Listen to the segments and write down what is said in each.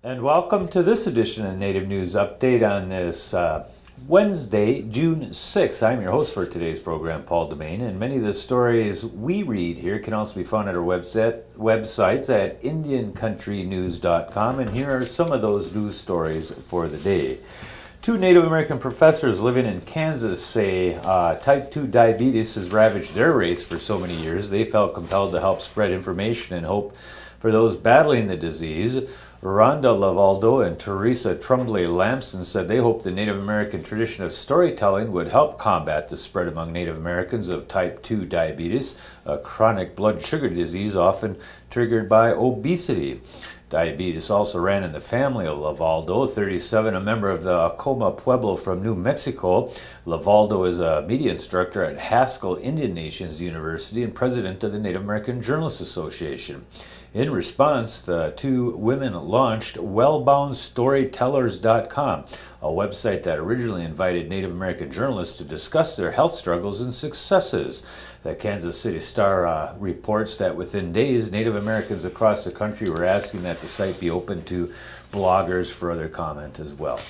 And welcome to this edition of Native News Update on this Wednesday, June 6th. I'm your host for today's program, Paul DeMain, and many of the stories we read here can also be found at our websites at IndianCountryTV.com, and here are some of those news stories for the day. Two Native American professors living in Kansas say type 2 diabetes has ravaged their race for so many years. They felt compelled to help spread information and hope for those battling the disease. Rhonda Lavaldo and Teresa Tremblay Lamson said they hoped the Native American tradition of storytelling would help combat the spread among Native Americans of type 2 diabetes, a chronic blood sugar disease often triggered by obesity. Diabetes also ran in the family of Lavaldo, 37, a member of the Acoma Pueblo from New Mexico. Lavaldo is a media instructor at Haskell Indian Nations University and president of the Native American Journalists Association. In response, the two women launched WellboundStorytellers.com, a website that originally invited Native American journalists to discuss their health struggles and successes. The Kansas City Star reports that within days, Native Americans across the country were asking that the site be open to bloggers for other comment as well.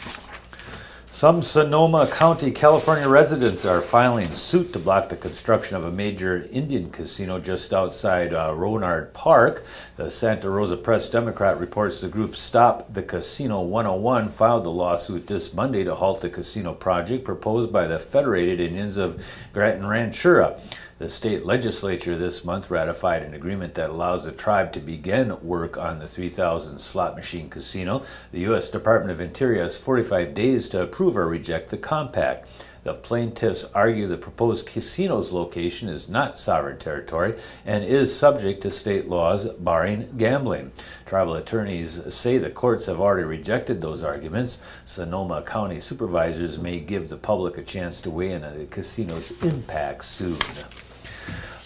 Some Sonoma County, California residents are filing suit to block the construction of a major Indian casino just outside Roundup Park. The Santa Rosa Press-Democrat reports the group Stop the Casino 101 filed the lawsuit this Monday to halt the casino project proposed by the Federated Indians of Grant and Ranchura. The state legislature this month ratified an agreement that allows the tribe to begin work on the 3,000 slot machine casino. The U.S. Department of Interior has 45 days to approve or reject the compact. The plaintiffs argue the proposed casino's location is not sovereign territory and is subject to state laws barring gambling. Tribal attorneys say the courts have already rejected those arguments. Sonoma County supervisors may give the public a chance to weigh in on the casino's impact soon.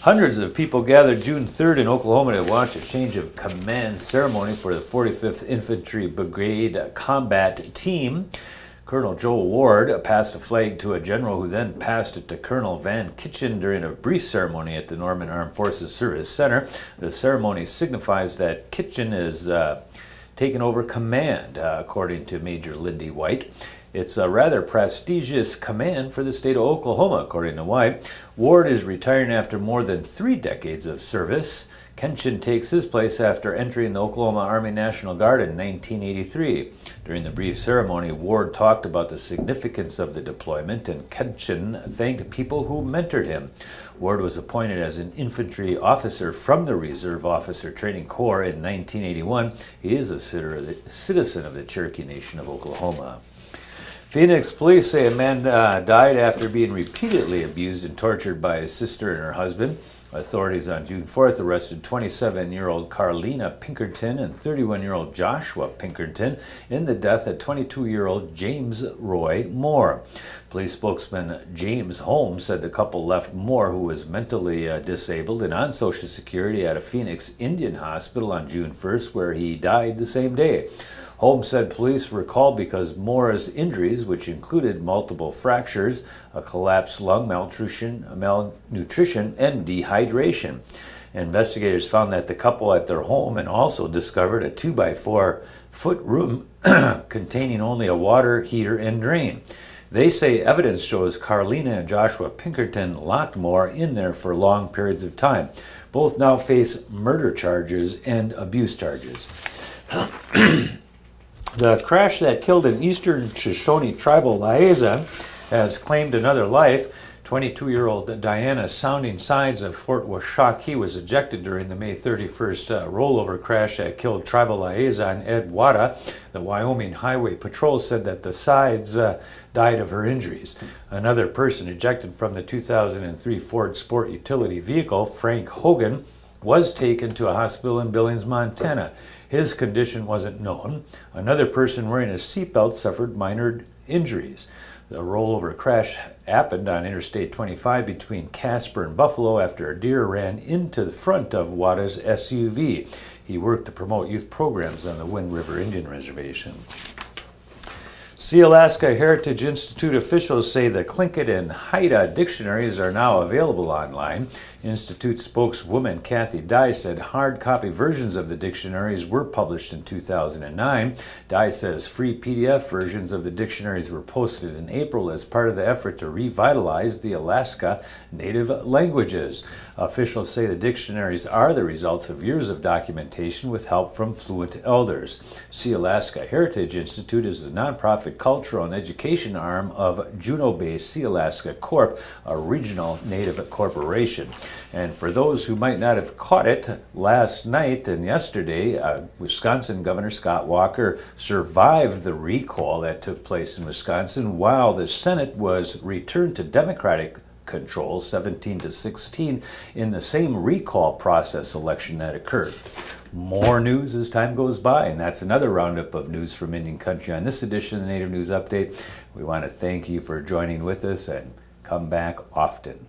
Hundreds of people gathered June 3rd in Oklahoma to watch a change of command ceremony for the 45th Infantry Brigade Combat Team. Colonel Joe Ward passed a flag to a general who then passed it to Colonel Van Kitchen during a brief ceremony at the Norman Armed Forces Service Center. The ceremony signifies that Kitchen is taken over command, according to Major Lindy White. It's a rather prestigious command for the state of Oklahoma, according to White. Ward is retiring after more than 3 decades of service. Kenshin takes his place after entering the Oklahoma Army National Guard in 1983. During the brief ceremony, Ward talked about the significance of the deployment, and Kenshin thanked people who mentored him. Ward was appointed as an infantry officer from the Reserve Officer Training Corps in 1981. He is a citizen of the Cherokee Nation of Oklahoma. Phoenix police say a man died after being repeatedly abused and tortured by his sister and her husband. Authorities on June 4th arrested 27-year-old Carlina Pinkerton and 31-year-old Joshua Pinkerton in the death of 22-year-old James Roy Moore. Police spokesman James Holmes said the couple left Moore, who was mentally disabled and on Social Security, at a Phoenix Indian hospital on June 1st, where he died the same day. Holmes said police were called because Moore's injuries, which included multiple fractures, a collapsed lung, malnutrition, and dehydration. Investigators found that the couple at their home and also discovered a 2-by-4-foot room containing only a water heater and drain. They say evidence shows Carlina and Joshua Pinkerton locked Moore in there for long periods of time. Both now face murder charges and abuse charges. The crash that killed an eastern Shoshone tribal liaison has claimed another life. 22-year-old Diana Sounding Signs of Fort Washakie was ejected during the May 31st rollover crash that killed tribal liaison Ed Wada. The Wyoming Highway Patrol said that the Sides died of her injuries. Another person ejected from the 2003 Ford Sport utility vehicle, Frank Hogan, was taken to a hospital in Billings, Montana. His condition wasn't known. Another person wearing a seatbelt suffered minor injuries. The rollover crash happened on Interstate 25 between Casper and Buffalo after a deer ran into the front of Wada's SUV. He worked to promote youth programs on the Wind River Indian Reservation. See, Alaska Heritage Institute officials say the Tlingit and Haida dictionaries are now available online. Institute spokeswoman Kathy Dye said hard copy versions of the dictionaries were published in 2009. Dye says free PDF versions of the dictionaries were posted in April as part of the effort to revitalize the Alaska native languages. Officials say the dictionaries are the results of years of documentation with help from fluent elders. See, Alaska Heritage Institute is the nonprofit cultural and education arm of Juneau-based Sea Alaska Corp., a regional native corporation. And for those who might not have caught it, last night and yesterday, Wisconsin Governor Scott Walker survived the recall that took place in Wisconsin while the Senate was returned to Democratic control 17-16 in the same recall process election that occurred. More news as time goes by, and that's another roundup of news from Indian Country on this edition of the Native News Update. We want to thank you for joining with us and come back often.